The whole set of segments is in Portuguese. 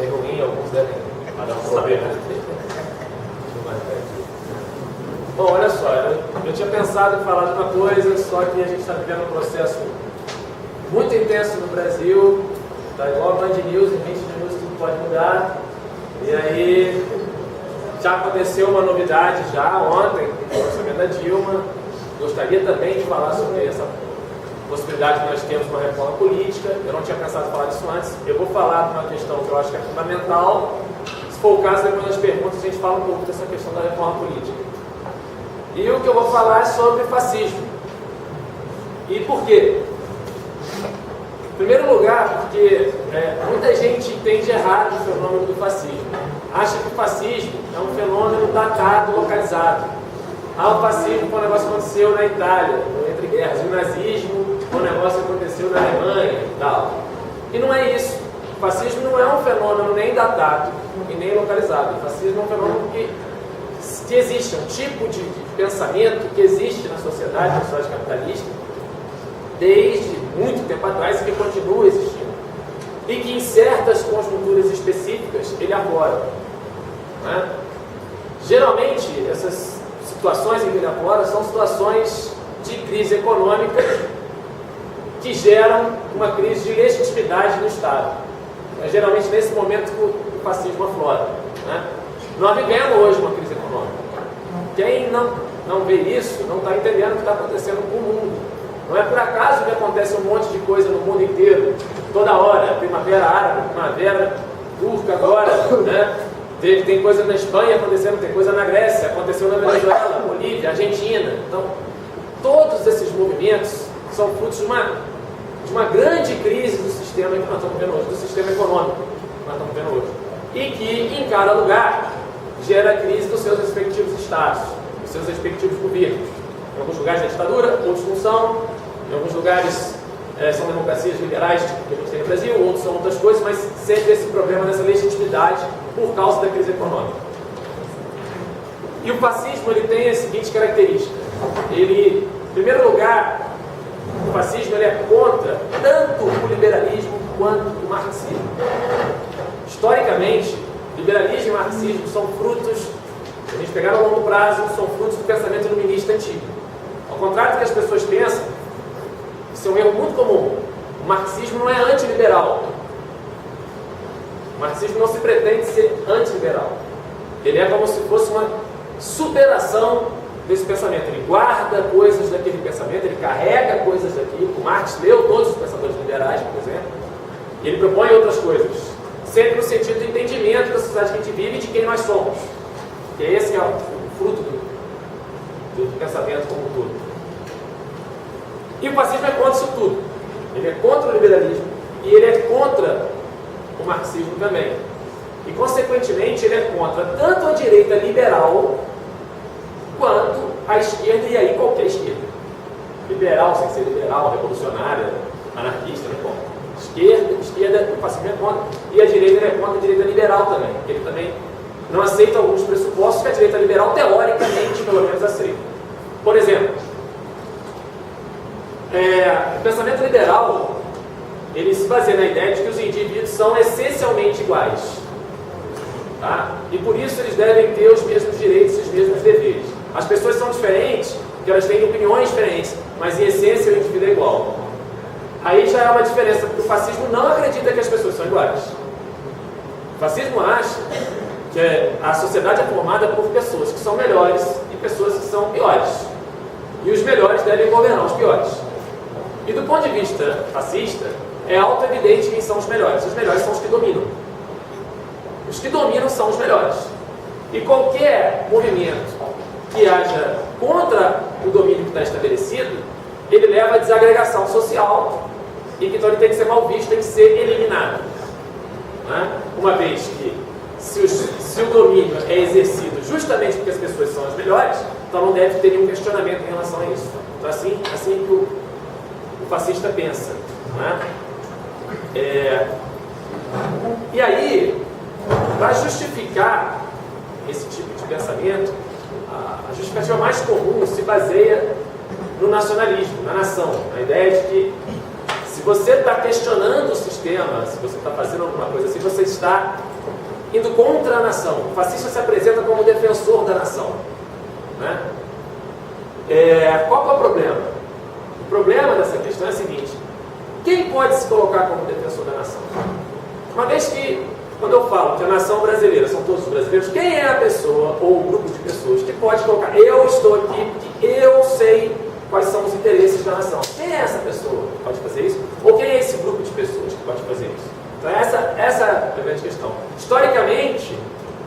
bem ruim, alguns devem saber, né? Bom, olha só, eu tinha pensado em falar de uma coisa, só que a gente está vivendo um processo muito intenso no Brasil, tá igual a Band News, em 20 minutos tudo pode mudar, e aí já aconteceu uma novidade já ontem, com o orçamento da Dilma. Gostaria também de falar sobre essa possibilidade que nós temos uma reforma política. Eu não tinha pensado em falar disso antes. Eu vou falar de uma questão que eu acho que é fundamental. Se for o caso, depois das perguntas a gente fala um pouco dessa questão da reforma política. E o que eu vou falar é sobre fascismo. E por quê? Em primeiro lugar, porque muita gente entende errado o fenômeno do fascismo. Acha que o fascismo é um fenômeno datado, localizado. O fascismo foi um negócio que aconteceu na Itália, entre guerras. O nazismo foi um negócio que aconteceu na Alemanha e tal. E não é isso. O fascismo não é um fenômeno nem datado e nem localizado. O fascismo é um fenômeno que existe, é um tipo de pensamento que existe na sociedade capitalista desde muito tempo atrás e que continua existindo. E que em certas conjunturas específicas ele aflora. Né? Geralmente, essas situações em que ele aflora são situações de crise econômica que geram uma crise de legitimidade do Estado. É geralmente nesse momento que o fascismo aflora. Né? Nós vivemos hoje uma crise econômica. Quem não vê isso não está entendendo o que está acontecendo com o mundo. Não é por acaso que acontece um monte de coisa no mundo inteiro, toda hora, primavera árabe, primavera turca agora, né? Tem coisa na Espanha acontecendo, tem coisa na Grécia, aconteceu na Venezuela, Bolívia, Argentina. Então, todos esses movimentos são frutos de uma grande crise do sistema que nós estamos vendo hoje, do sistema econômico que nós estamos vendo hoje. E que, em cada lugar, gera crise dos seus respectivos estados, dos seus respectivos governos. Em alguns lugares é ditadura, outros não são. Em alguns lugares são democracias liberais, tipo que a gente tem no Brasil, outros são outras coisas, mas sempre esse problema dessa legitimidade por causa da crise econômica. E o fascismo ele tem a seguinte característica. Ele, em primeiro lugar, o fascismo ele é contra tanto o liberalismo quanto o marxismo. Historicamente, liberalismo e marxismo são frutos, se a gente pegar a longo prazo, são frutos do pensamento iluminista antigo. Ao contrário do que as pessoas pensam, isso é um erro muito comum. O marxismo não é antiliberal. O marxismo não se pretende ser antiliberal. Ele é como se fosse uma superação desse pensamento. Ele guarda coisas daquele pensamento, ele carrega coisas daquilo. O Marx leu todos os pensadores liberais, por exemplo, e ele propõe outras coisas, sempre no sentido do entendimento da sociedade que a gente vive e de quem nós somos. Que esse é o fruto do pensamento como um todo. E o fascismo é contra isso tudo. Ele é contra o liberalismo e ele é contra o marxismo também. E, consequentemente, ele é contra tanto a direita liberal quanto a esquerda, e aí qualquer esquerda. Liberal, sem ser liberal, revolucionária, anarquista, não importa. Esquerda, o fascismo é contra. E a direita é contra a direita liberal também. Ele também não aceita alguns pressupostos que a direita liberal, teoricamente, pelo menos, aceita. Por exemplo, o pensamento liberal, ele se baseia na ideia de que os indivíduos são essencialmente iguais. Tá? E por isso eles devem ter os mesmos direitos e os mesmos deveres. As pessoas são diferentes, porque elas têm opiniões diferentes, mas em essência o indivíduo é igual. Aí já é uma diferença, porque o fascismo não acredita que as pessoas são iguais. O fascismo acha que a sociedade é formada por pessoas que são melhores e pessoas que são piores. E os melhores devem governar os piores. E do ponto de vista fascista, é auto-evidente quem são os melhores. Os melhores são os que dominam. Os que dominam são os melhores. E qualquer movimento que haja contra o domínio que está estabelecido, ele leva à desagregação social e que então ele tem que ser mal visto, tem que ser eliminado. Né? Uma vez que se o domínio é exercido justamente porque as pessoas são as melhores, então não deve ter nenhum questionamento em relação a isso. Então assim que o fascista pensa. Né? E aí, para justificar esse tipo de pensamento, a justificativa mais comum se baseia no nacionalismo, na nação, na ideia de que se você está questionando o sistema, se você está fazendo alguma coisa assim, você está indo contra a nação. O fascista se apresenta como defensor da nação, né? Qual que é o problema? O problema dessa questão é o seguinte: quem pode se colocar como defensor da nação? Uma vez que, quando eu falo que a nação brasileira são todos os brasileiros, quem é a pessoa ou o grupo de pessoas que pode colocar, eu estou aqui porque eu sei quais são os interesses da nação? Quem é essa pessoa que pode fazer isso? Ou quem é esse grupo de pessoas que pode fazer isso? Então essa é a grande questão. Historicamente,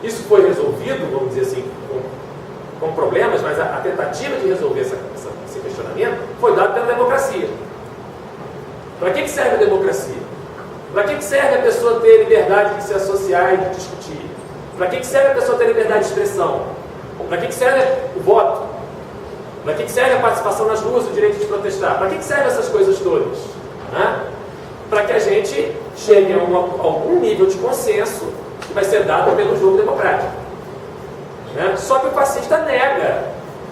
isso foi resolvido, vamos dizer assim, com problemas, mas a tentativa de resolver esse questionamento foi dada pela democracia. Para que serve a democracia? Para que serve a pessoa ter liberdade de se associar e de discutir? Para que serve a pessoa ter liberdade de expressão? Para que serve o voto? Para que serve a participação nas ruas, o direito de protestar? Para que servem essas coisas todas? Né? Para que a gente chegue a algum nível de consenso que vai ser dado pelo jogo democrático. Né? Só que o fascista nega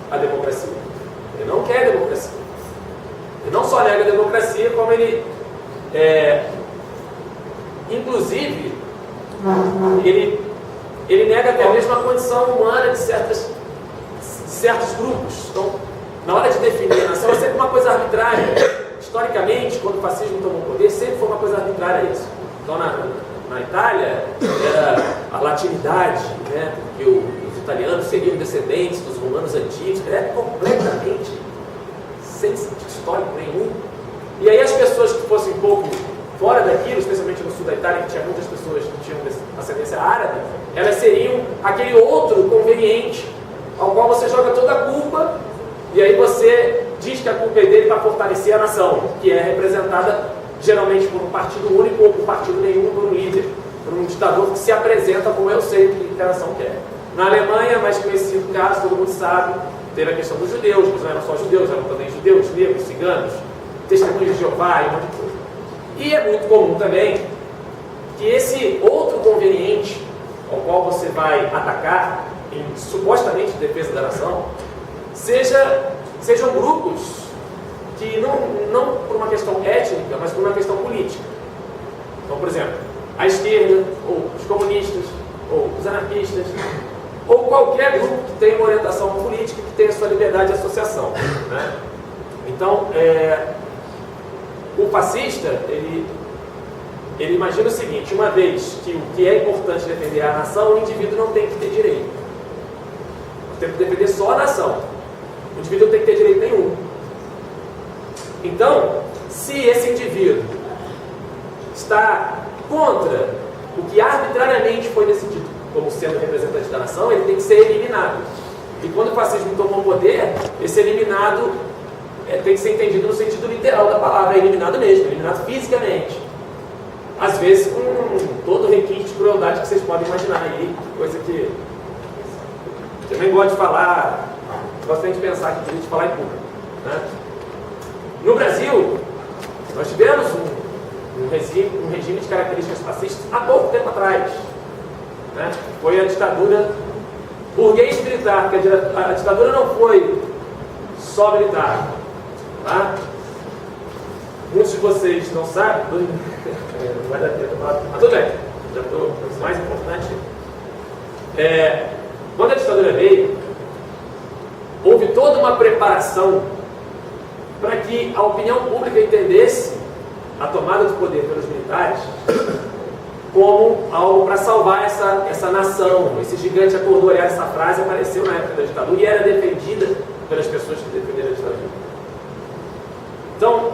a democracia. Ele não quer a democracia. Ele não só nega a democracia, como ele, inclusive, ele nega até mesmo a condição humana de certos grupos. Então, na hora de definir a nação, é sempre uma coisa arbitrária. Historicamente, quando o fascismo tomou o poder, sempre foi uma coisa arbitrária isso. Então, na Itália, era a latinidade, né? Porque os italianos seriam descendentes dos romanos antigos, é completamente sem sentido histórico nenhum. E aí as pessoas que fossem um pouco fora daquilo, especialmente no sul da Itália, que tinha muitas pessoas que tinham ascendência árabe, elas seriam aquele outro conveniente, ao qual você joga toda a culpa, e aí você diz que a culpa é dele para fortalecer a nação, que é representada geralmente por um partido único ou por partido nenhum, por um líder, por um ditador que se apresenta como eu sei o que a nação quer. Na Alemanha, mais conhecido caso, todo mundo sabe, teve a questão dos judeus, mas não eram só judeus, eram também judeus, negros, ciganos, testemunhos de Jeová e um monte de coisa. E é muito comum também que esse outro conveniente ao qual você vai atacar em supostamente defesa da nação sejam grupos que não por uma questão étnica, mas por uma questão política. Então, por exemplo, a esquerda, ou os comunistas, ou os anarquistas, ou qualquer grupo que tenha uma orientação política, que tenha sua liberdade de associação. Né? Então, o fascista, ele imagina o seguinte: uma vez que o que é importante defender a nação, o indivíduo não tem que ter direito. Tem que defender só a nação. O indivíduo não tem que ter direito nenhum. Então, se esse indivíduo está contra o que arbitrariamente foi decidido como sendo representante da nação, ele tem que ser eliminado. E quando o fascismo tomou o poder, esse eliminado tem que ser entendido no sentido literal da palavra, eliminado mesmo, eliminado fisicamente. Às vezes com todo o requinte de crueldade que vocês podem imaginar aí, coisa que eu nem gosto de falar, gosto de pensar que de falar em público. Né? No Brasil, nós tivemos um regime de características fascistas há pouco tempo atrás. Né? Foi a ditadura burguês-militar, porque a ditadura não foi só militar. Tá? Muitos de vocês não sabem, não vai dar tempo para falar, mas tudo bem, já estou mais importante. Quando a ditadura veio, houve toda uma preparação para que a opinião pública entendesse a tomada do poder pelos militares como algo para salvar essa nação. Esse gigante acordou, aliás, essa frase apareceu na época da ditadura e era defendida pelas pessoas que defenderam a ditadura. Então,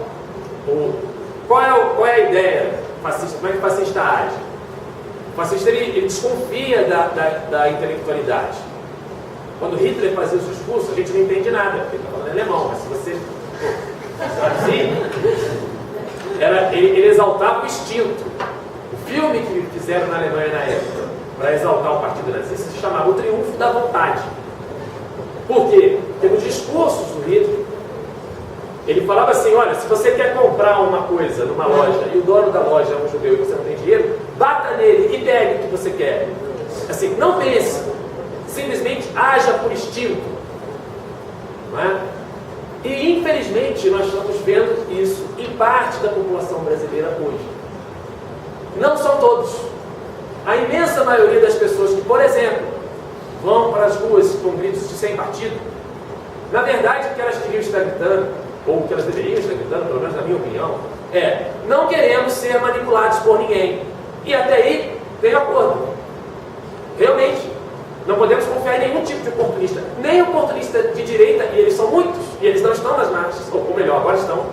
qual é a ideia fascista? Como é que o fascista age? O fascista ele desconfia da intelectualidade. Quando Hitler fazia os discursos, a gente não entende nada, porque ele está falando alemão, mas se você traduzir, ele exaltava o instinto. O filme que fizeram na Alemanha na época, para exaltar o partido nazista, se chamava O Triunfo da Vontade. Por quê? Porque nos discursos do Hitler, ele falava assim: olha, se você quer comprar uma coisa numa loja e o dono da loja é um judeu e você não tem dinheiro, bata nele e pegue o que você quer. Assim, não pense, simplesmente haja por instinto. Não é? E infelizmente nós estamos vendo isso em parte da população brasileira hoje. Não são todos. Ainda imensa maioria das pessoas que, por exemplo, vão para as ruas com gritos de sem partido, na verdade o que elas queriam estar gritando, ou o que elas deveriam estar gritando, pelo menos na minha opinião, é: não queremos ser manipulados por ninguém. E até aí tem acordo. Realmente, não podemos confiar em nenhum tipo de oportunista. Nem oportunista de direita, e eles são muitos, e eles não estão nas marchas, ou melhor, agora estão,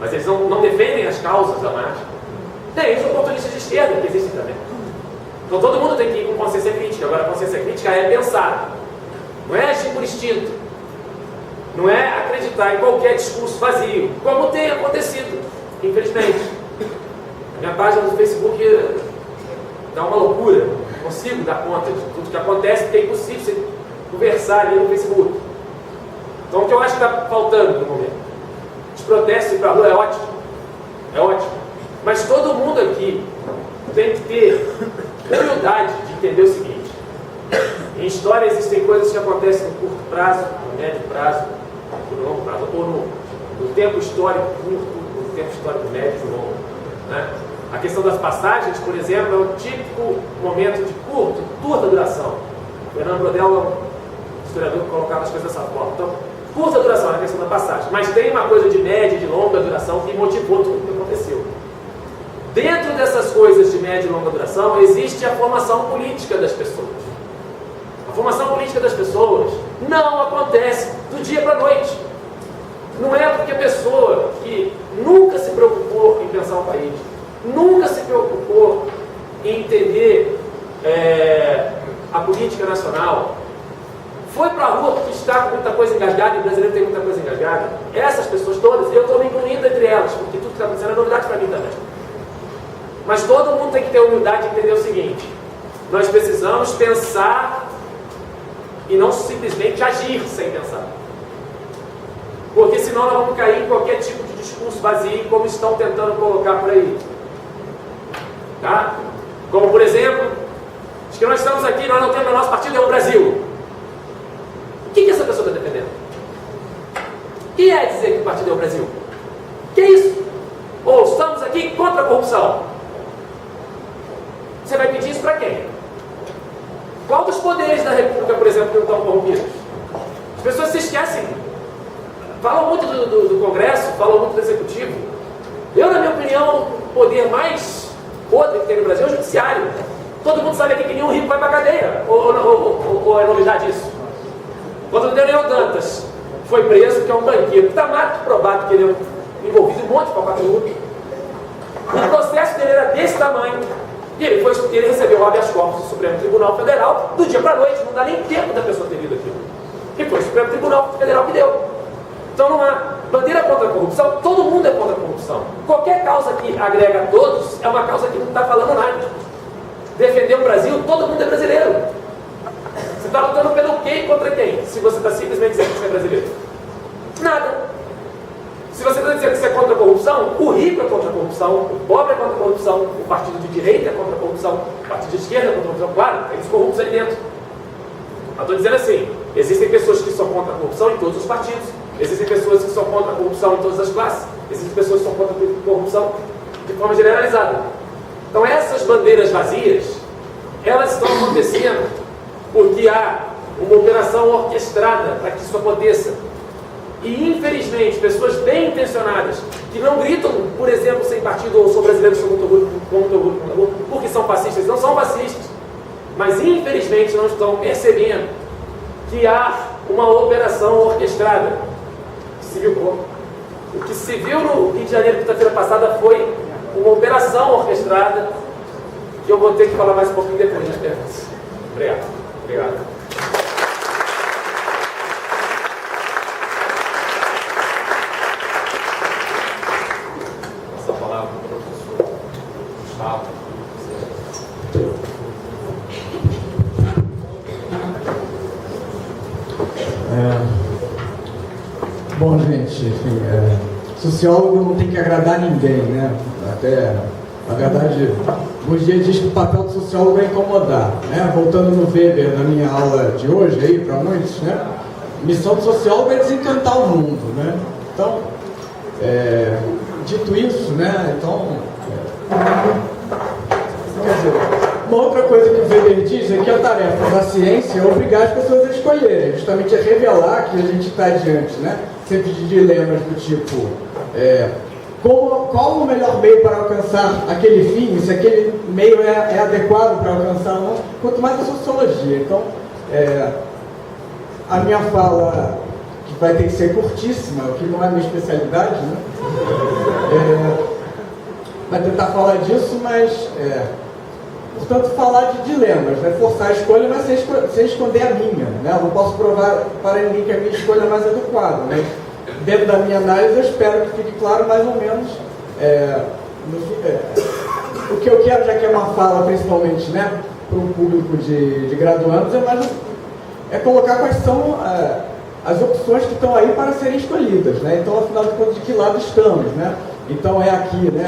mas eles não defendem as causas da marcha. Tem os oportunistas de esquerda, que existem também. Então todo mundo tem que ir com consciência crítica. Agora, a consciência crítica é pensar, não é agir por instinto, não é acreditar em qualquer discurso vazio, como tem acontecido, infelizmente. Minha página do Facebook dá uma loucura, não consigo dar conta de tudo que acontece, porque é impossível você conversar ali no Facebook. Então o que eu acho que está faltando no momento? Os protestos ir para a rua é ótimo, mas todo mundo aqui tem que ter humildade de entender o seguinte: em história existem coisas que acontecem no curto prazo, no médio prazo, no longo prazo, ou no tempo histórico curto, no tempo histórico médio e longo, né? A questão das passagens, por exemplo, é um típico momento de curta duração. O Fernando Brodel é um historiador que colocava as coisas dessa forma. Então, curta duração é a questão da passagem, mas tem uma coisa de média e de longa duração que motivou tudo o que aconteceu. Dentro dessas coisas de média e longa duração, existe a formação política das pessoas. A formação política das pessoas não acontece do dia para a noite. Não é porque a pessoa que nunca se preocupou em pensar o país, nunca se preocupou em entender a política nacional, foi para a rua porque está com muita coisa engasgada, e o brasileiro tem muita coisa engasgada. Essas pessoas todas, eu estou me incluindo entre elas, porque tudo que está acontecendo é novidade para mim também. Mas todo mundo tem que ter humildade de entender o seguinte: nós precisamos pensar e não simplesmente agir sem pensar. Porque senão nós vamos cair em qualquer tipo de discurso vazio, como estão tentando colocar por aí. Tá? Como, por exemplo, de que nós estamos aqui, nós não temos o nosso partido, é o Brasil. O que essa pessoa está defendendo? O que é dizer que o partido é o Brasil? O que é isso? Ou estamos aqui contra a corrupção. Você vai pedir isso para quem? Qual dos poderes da República, por exemplo, que não estão corrompidos? As pessoas se esquecem. Falam muito do Congresso, falam muito do Executivo. Eu, na minha opinião, o poder mais podre que tem no Brasil é o Judiciário. Todo mundo sabe aqui que nenhum rico vai para a cadeia. Ou é novidade isso? Quando o Daniel Dantas foi preso, que é um banqueiro, está mais que provado que ele é envolvido em um monte de falcatrua. O processo dele era desse tamanho. E ele recebeu o habeas corpus do Supremo Tribunal Federal do dia para a noite. Não dá nem tempo da pessoa ter lido aquilo. E foi o Supremo Tribunal Federal que deu. Então não há bandeira contra a corrupção. Todo mundo é contra a corrupção. Qualquer causa que agrega a todos é uma causa que não está falando nada. Defender o Brasil, todo mundo é brasileiro. Você está lutando pelo quê e contra quem? Se você está simplesmente dizendo que você é brasileiro. Nada. Se você está dizendo que você é contra a corrupção, o rico é contra a corrupção, o pobre é contra a corrupção, o partido de direita é contra a corrupção, o partido de esquerda é contra a corrupção. Claro, tem os corruptos ali dentro. Eu estou dizendo assim: existem pessoas que são contra a corrupção em todos os partidos, existem pessoas que são contra a corrupção em todas as classes, existem pessoas que são contra a corrupção de forma generalizada. Então essas bandeiras vazias, elas estão acontecendo porque há uma operação orquestrada para que isso aconteça. E, infelizmente, pessoas bem intencionadas, que não gritam, por exemplo, sem partido, ou sou brasileiro, sou muito orgulho, porque são fascistas, não são fascistas, mas, infelizmente, não estão percebendo que há uma operação orquestrada. O que se viu no Rio de Janeiro, quinta-feira passada, foi uma operação orquestrada, que eu vou ter que falar mais um pouquinho depois nas perguntas. Obrigado. Bom, gente, enfim, sociólogo não tem que agradar ninguém, né? Até, na verdade, o dia diz que o papel do sociólogo é incomodar, né? Voltando no Weber, na minha aula de hoje, aí, para muitos, né? A missão do sociólogo é desencantar o mundo, né? Então, dito isso, né? Então, quer dizer, Uma outra coisa que o Weber diz é que a tarefa da ciência é obrigar as pessoas a escolherem, justamente é revelar que a gente está diante, né, sempre de dilemas do tipo, qual o melhor meio para alcançar aquele fim, se aquele meio é adequado para alcançar ou não, quanto mais a sociologia. Então, a minha fala, que vai ter que ser curtíssima, o que não é minha especialidade, né, vai tentar falar disso, mas, portanto, falar de dilemas, né, forçar a escolha, mas sem esconder a minha, né, eu não posso provar para ninguém que a minha escolha é mais adequada, né. Dentro da minha análise, eu espero que fique claro mais ou menos o que eu quero, já que é uma fala principalmente, né, para um público de graduandos, é colocar quais são as opções que estão aí para serem escolhidas, né? Então, afinal de contas, de que lado estamos, né? Então, é aqui, né,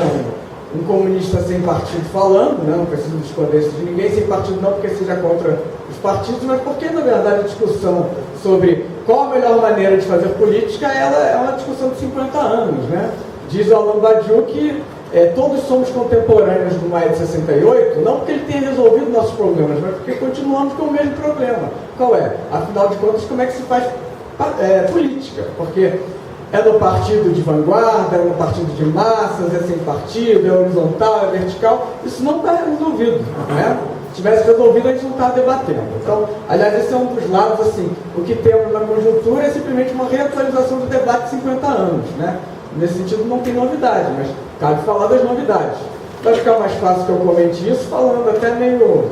um comunista sem partido falando, né, não preciso esconder isso de ninguém, sem partido não porque seja contra os partidos, mas porque, na verdade, a discussão sobre qual a melhor maneira de fazer política, ela é uma discussão de 50 anos, né? Diz Alain Badiou que todos somos contemporâneos do Maio de 68, não porque ele tenha resolvido nossos problemas, mas porque continuamos com o mesmo problema. Qual é? Afinal de contas, como é que se faz política? Porque é no partido de vanguarda, é no partido de massas, é sem partido, é horizontal, é vertical. Isso não está resolvido, né? Se tivesse resolvido, a gente não estava debatendo. Então, aliás, esse é um dos lados, assim, o que temos na conjuntura é simplesmente uma reatualização do debate de 50 anos, né? Nesse sentido, não tem novidade, mas cabe falar das novidades. Vai ficar mais fácil que eu comente isso, falando até meio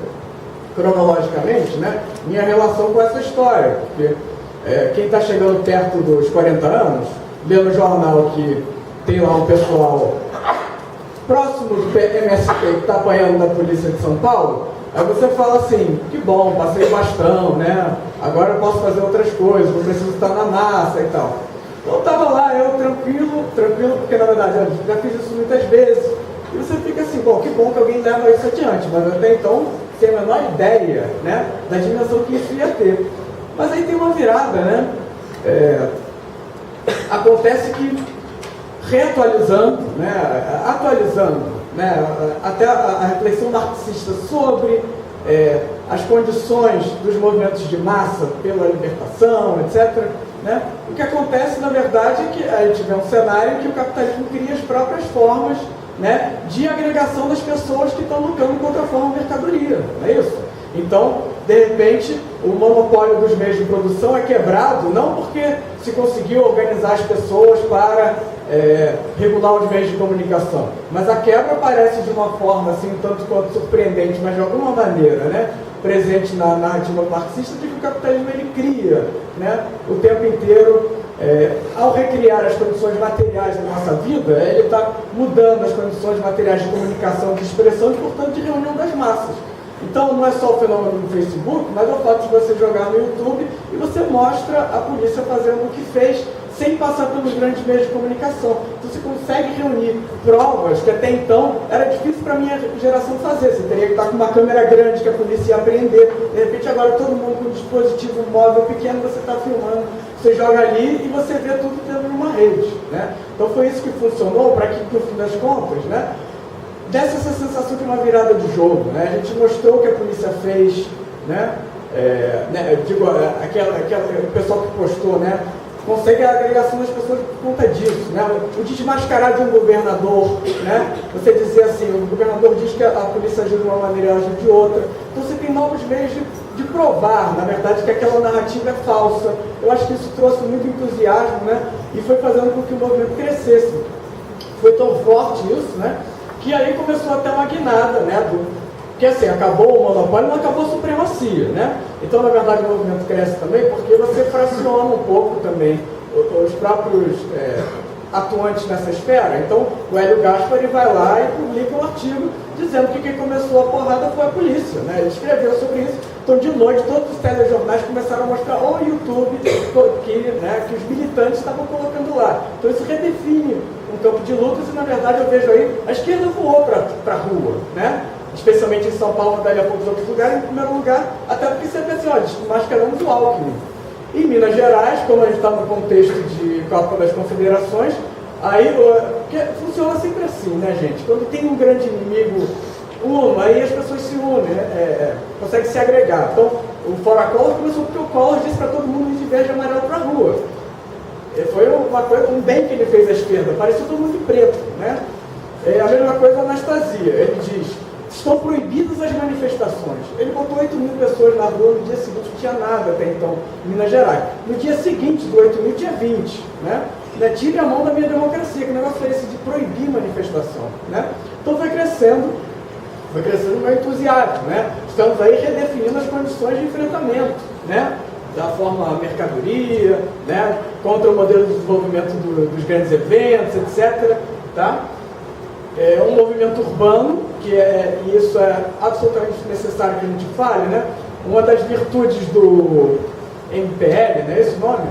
cronologicamente, né? Minha relação com essa história, porque quem está chegando perto dos 40 anos, lê no jornal que tem lá um pessoal próximo do MST que está apanhando da polícia de São Paulo, aí você fala assim, que bom, passei o bastão, né? Agora eu posso fazer outras coisas, não preciso estar na massa e tal. Então estava lá, eu tranquilo, porque na verdade eu já fiz isso muitas vezes, e você fica assim, bom, que bom que alguém leva isso adiante, mas até então, sem a menor ideia, né, da dimensão que isso ia ter. Mas aí tem uma virada, né? Acontece que reatualizando, né, atualizando, né, até a reflexão marxista sobre as condições dos movimentos de massa pela libertação, etc., né, o que acontece, na verdade, é que a gente vê um cenário em que o capitalismo cria as próprias formas, né, de agregação das pessoas que estão lutando contra a forma de mercadoria, não é isso? Então, de repente, o monopólio dos meios de produção é quebrado, não porque se conseguiu organizar as pessoas para regular os meios de comunicação, mas a quebra aparece de uma forma, assim, um tanto quanto surpreendente, mas de alguma maneira, né, presente na narrativa marxista, de que o capitalismo ele cria, né, o tempo inteiro, ao recriar as condições materiais da nossa vida, ele está mudando as condições materiais de comunicação, de expressão e, portanto, de reunião das massas. Então, não é só o fenômeno do Facebook, mas é o fato de você jogar no YouTube e você mostra a polícia fazendo o que fez sem passar pelos grandes meios de comunicação. Então, você consegue reunir provas que até então era difícil para a minha geração fazer. Você teria que estar com uma câmera grande que a polícia ia apreender. De repente, agora todo mundo com um dispositivo móvel pequeno, você está filmando, você joga ali e você vê tudo dentro de uma rede, né? Então, foi isso que funcionou para que, no fim das contas, né, dessa essa sensação de uma virada de jogo, né? A gente mostrou o que a polícia fez, né? O pessoal que postou, né, consegue a agregação das pessoas por conta disso, né? O desmascarar de um governador, né? Você dizer assim, o governador diz que a polícia agiu de uma maneira e agiu de outra. Então você tem novos meios de provar, na verdade, que aquela narrativa é falsa. Eu acho que isso trouxe muito entusiasmo, né? E foi fazendo com que o movimento crescesse. Foi tão forte isso, né, que aí começou até uma guinada, né? Porque assim, acabou o monopólio, não acabou a supremacia, né? Então, na verdade, o movimento cresce também porque você fraciona um pouco também os próprios atuantes nessa esfera. Então, o Hélio Gaspari vai lá e publica um artigo dizendo que quem começou a porrada foi a polícia, né? Ele escreveu sobre isso. Então, de noite, todos os telejornais começaram a mostrar o YouTube que os militantes estavam colocando lá. Então, isso redefine um campo de lutas e, na verdade, eu vejo aí, a esquerda voou para a rua, né? Especialmente em São Paulo, daí a poucos outros lugares, em primeiro lugar, até porque você pensa, olha, desmascaramos o Alckmin. Em Minas Gerais, como a gente está no contexto de Copa das Confederações, aí funciona sempre assim, né, gente? Quando tem um grande inimigo, aí as pessoas se unem. consegue se agregar. Então, o Fora Collor começou porque o Collor disse para todo mundo ir de verde e amarelo para a rua. Foi um bem que ele fez à esquerda, parecia todo mundo de preto, né? A mesma coisa a Anastasia, ele diz, estão proibidas as manifestações. Ele botou 8.000 pessoas na rua, no dia seguinte não tinha nada até então, em Minas Gerais. No dia seguinte, do 8.000 tinha 20, né? Tire a mão da minha democracia, que o negócio foi esse de proibir manifestação, né? Então foi crescendo o meu entusiasmo, né? Estamos aí redefinindo as condições de enfrentamento, né? Da forma mercadoria, né? Contra o modelo de desenvolvimento dos grandes eventos, etc. Tá? É um movimento urbano, e isso é absolutamente necessário que a gente fale, né? Uma das virtudes do MPL, né? Esse nome,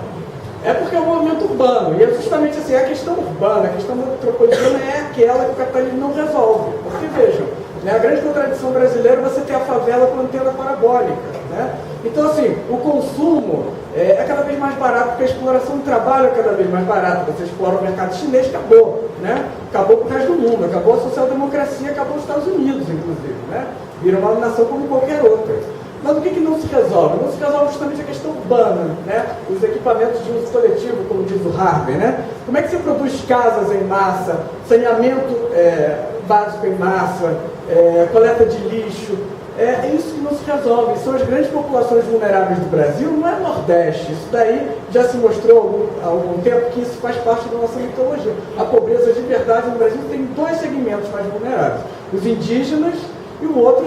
é porque é um movimento urbano, e é justamente assim, a questão urbana, a questão metropolitana é aquela que o capitalismo não resolve. Porque, vejam, né, a grande contradição brasileira é você ter a favela com antena parabólica, né? Então, assim, o consumo é cada vez mais barato, porque a exploração do trabalho é cada vez mais barata. Você explora o mercado chinês, acabou, né? Acabou pro resto do mundo, acabou a social-democracia, acabou os Estados Unidos, inclusive, né? Vira uma nação como qualquer outra. Mas o que não se resolve? Não se resolve justamente a questão urbana, né? Os equipamentos de uso coletivo, como diz o Harvey, né? Como é que você produz casas em massa, saneamento básico em massa, coleta de lixo? É isso que não se resolve. São as grandes populações vulneráveis do Brasil, não é Nordeste. Isso daí já se mostrou há algum tempo que isso faz parte da nossa mitologia. A pobreza de verdade no Brasil tem dois segmentos mais vulneráveis: os indígenas, e o outro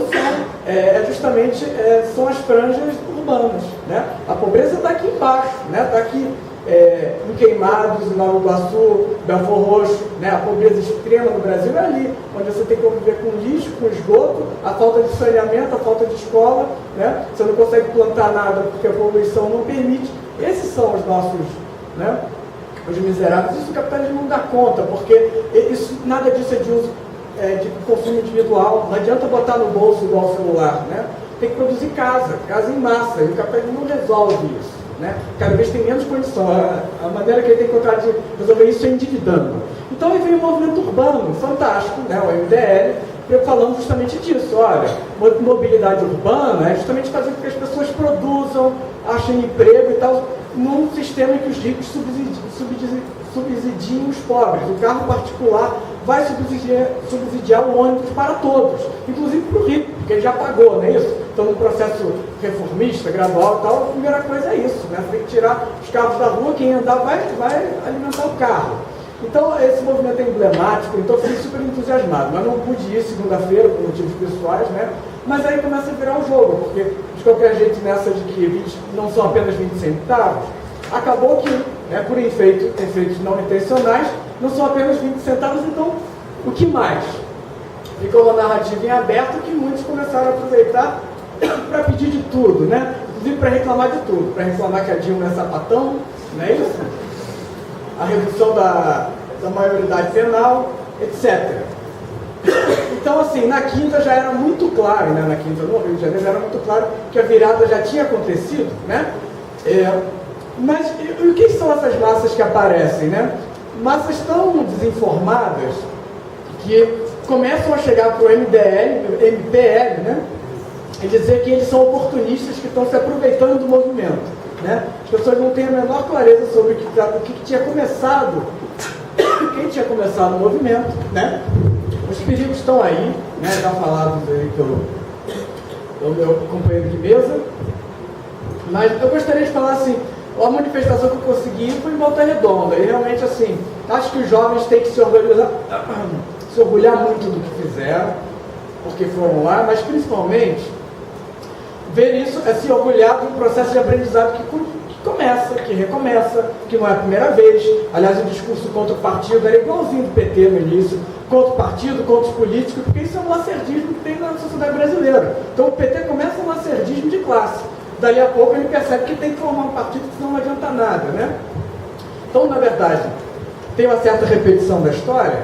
são as franjas urbanas, né? A pobreza está aqui embaixo, né? Está aqui em Queimados, em Nova Iguaçu, Belfor Roxo, né? A pobreza extrema no Brasil é ali, onde você tem que conviver com lixo, com esgoto, a falta de saneamento, a falta de escola, né? Você não consegue plantar nada porque a poluição não permite. Esses são os nossos, né? Os miseráveis. Isso o capitalismo não dá conta, porque nada disso é de uso de consumo individual. Não adianta botar no bolso igual o celular, né? Tem que produzir casa em massa, e o capitalismo não resolve isso, né? Cada vez tem menos condição. A maneira que ele tem encontrado de resolver isso é endividando. Então aí vem um movimento urbano fantástico, né? O MDL, falando justamente disso. Olha, mobilidade urbana é justamente fazer com que as pessoas produzam, achem emprego e tal, num sistema em que os ricos subsidiam os pobres. O carro particular vai subsidiar o ônibus para todos, inclusive para o rico, porque ele já pagou, não é isso? Então, no processo reformista, gradual e tal, a primeira coisa é isso, né? Você tem que tirar os carros da rua, quem andar vai alimentar o carro. Então, esse movimento é emblemático, então eu fiquei super entusiasmado, mas não pude ir segunda-feira por motivos pessoais, né? Mas aí começa a virar o jogo, porque de qualquer jeito, nessa de que não são apenas 20 centavos, acabou que, por efeitos não intencionais, não são apenas 20 centavos, então o que mais? Ficou uma narrativa em aberto que muitos começaram a aproveitar para pedir de tudo, né? Inclusive para reclamar de tudo, para reclamar que a Dilma é sapatão, não é isso? A redução da maioridade penal, etc. Então, assim, na quinta já era muito claro, né? Na quinta no Rio de Janeiro já era muito claro que a virada já tinha acontecido, né? Mas o que são essas massas que aparecem, né? Massas tão desinformadas que começam a chegar para o MPL, né? E dizer que eles são oportunistas que estão se aproveitando do movimento, né? As pessoas não têm a menor clareza sobre o que tinha começado, quem tinha começado o movimento, né? Os perigos estão aí, né? Já falados aí pelo meu companheiro de mesa, mas eu gostaria de falar assim. A manifestação que eu consegui foi em Volta Redonda, e realmente, assim, acho que os jovens têm que se orgulhar muito do que fizeram, porque foram lá, mas principalmente ver isso é se orgulhar do processo de aprendizado que recomeça, que não é a primeira vez. Aliás, o discurso contra o partido era igualzinho do PT no início, contra o partido, contra os políticos, porque isso é um lacerdismo que tem na sociedade brasileira. Então o PT começa um lacerdismo de classe. Dali a pouco ele percebe que tem que formar um partido, senão não adianta nada, né? Então, na verdade, tem uma certa repetição da história,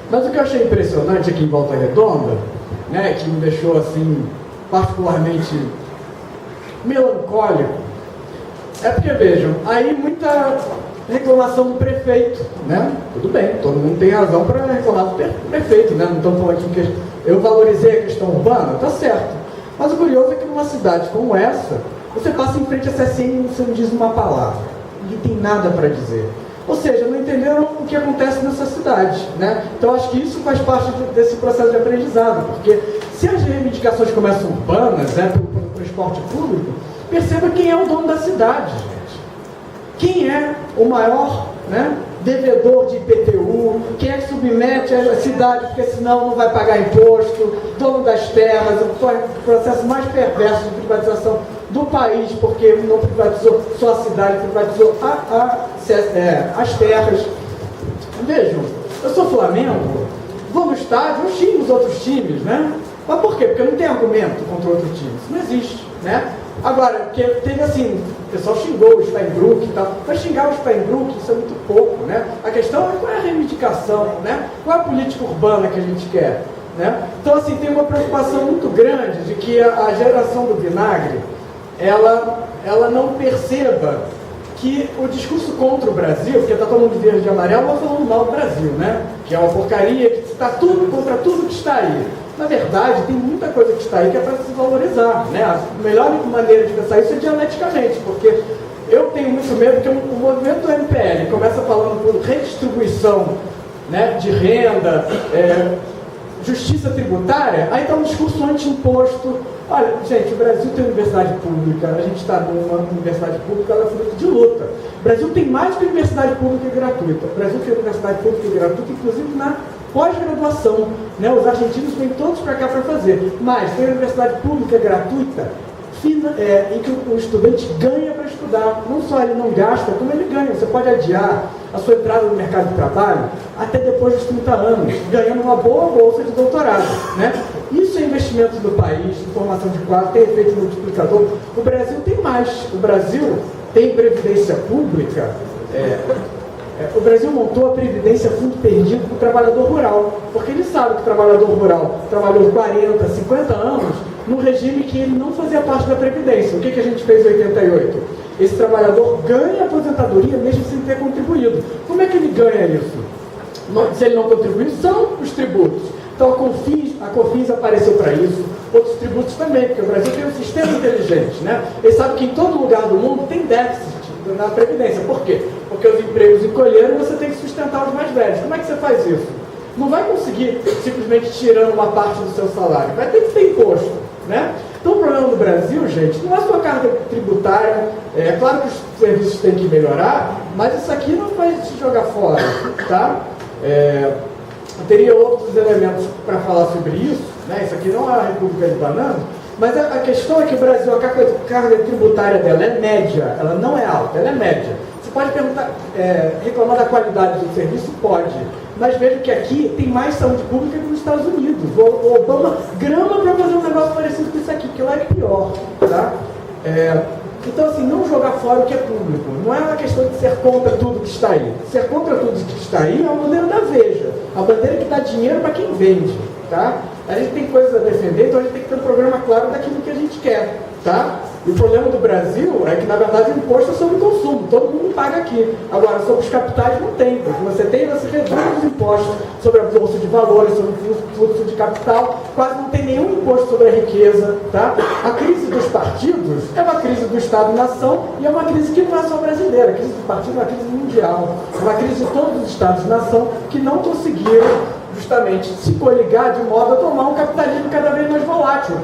mas o que eu achei impressionante aqui em Volta Redonda, né, que me deixou, assim, particularmente melancólico, é porque, vejam, aí muita reclamação do prefeito, né? Tudo bem, todo mundo tem razão para reclamar do prefeito, né? Não estamos falando aqui eu valorizei a questão urbana, tá certo. Mas o curioso é que numa cidade como essa, você passa em frente a CSN e você não diz uma palavra. Ninguém tem nada para dizer. Ou seja, não entenderam o que acontece nessa cidade, né? Então, acho que isso faz parte desse processo de aprendizado, porque se as reivindicações começam urbanas, né, pelo transporte público, perceba quem é o dono da cidade, gente. Quem é o maior, né, devedor de IPTU, quem é que submete a cidade, porque senão não vai pagar imposto, dono das terras, o processo mais perverso de privatização do país, porque não privatizou só a cidade, privatizou as terras. Vejam, eu sou Flamengo, vou no estádio, eu xingo os outros times, né? Mas por quê? Porque não tem argumento contra outro time, isso não existe, né? Agora, porque teve assim, o pessoal xingou o Steinbrück e tal, mas xingar o Steinbrück, isso é muito pouco, né? A questão é qual é a reivindicação, né? Qual é a política urbana que a gente quer, né? Então, assim, tem uma preocupação muito grande de que a geração do vinagre, ela não perceba que o discurso contra o Brasil, porque está todo mundo de verde e amarelo, vai falando mal do Brasil, né? Que é uma porcaria, que está tudo contra tudo que está aí. Na verdade, tem muita coisa que está aí que é para se valorizar, né? A melhor maneira de pensar isso é dialeticamente, porque eu tenho muito medo que o movimento do MPL começa falando por redistribuição, né, de renda, justiça tributária, aí está um discurso anti-imposto. Olha, gente, o Brasil tem universidade pública, a gente está numa universidade pública, ela é fruto de luta. O Brasil tem mais que universidade pública e gratuita. O Brasil tem universidade pública e gratuita, inclusive na pós-graduação, né? Os argentinos vêm todos para cá para fazer, mas tem universidade pública gratuita em que o estudante ganha para estudar. Não só ele não gasta, como ele ganha. Você pode adiar a sua entrada no mercado de trabalho até depois dos 30 anos, ganhando uma boa bolsa de doutorado, né? Isso é investimento do país, formação de quadro, tem efeito multiplicador. O Brasil tem mais. O Brasil tem previdência pública. O Brasil montou a Previdência Fundo Perdido para o trabalhador rural, porque ele sabe que o trabalhador rural trabalhou 40, 50 anos num regime que ele não fazia parte da Previdência. O que a gente fez em 88? Esse trabalhador ganha aposentadoria mesmo sem ter contribuído. Como é que ele ganha isso? Se ele não contribuiu, são os tributos. Então a COFINS apareceu para isso, outros tributos também, porque o Brasil tem um sistema inteligente, né? Ele sabe que em todo lugar do mundo tem déficit na Previdência. Por quê? Porque os empregos encolheram e você tem que sustentar os mais velhos. Como é que você faz isso? Não vai conseguir simplesmente tirando uma parte do seu salário, vai ter que ter imposto, né? Então o problema do Brasil, gente, não é só a carga tributária. É claro que os serviços têm que melhorar, mas isso aqui não vai se jogar fora, tá? Eu teria outros elementos para falar sobre isso, né? Isso aqui não é a República de Bananas, mas a questão é que o Brasil, a carga tributária dela é média, ela não é alta, ela é média. Você pode perguntar, reclamar da qualidade do serviço? Pode. Mas veja que aqui tem mais saúde pública que nos Estados Unidos. O Obama grama para fazer um negócio parecido com isso aqui, que lá é pior. Tá? Então, assim, não jogar fora o que é público. Não é uma questão de ser contra tudo que está aí. Ser contra tudo que está aí é a bandeira da Veja. A bandeira que dá dinheiro para quem vende. Tá? A gente tem coisas a defender, então a gente tem que ter um programa claro daquilo que a gente quer. Tá? E o problema do Brasil é que, na verdade, o imposto é sobre o consumo, todo mundo paga aqui. Agora, sobre os capitais não tem, porque você reduz os impostos sobre a bolsa de valores, sobre o fluxo de capital, quase não tem nenhum imposto sobre a riqueza. Tá? A crise dos partidos é uma crise do Estado-nação e é uma crise que não é só brasileira. A crise dos partidos é uma crise mundial, é uma crise de todos os Estados-nação que não conseguiram justamente se coligar de modo a tomar um capitalismo cada vez mais volátil.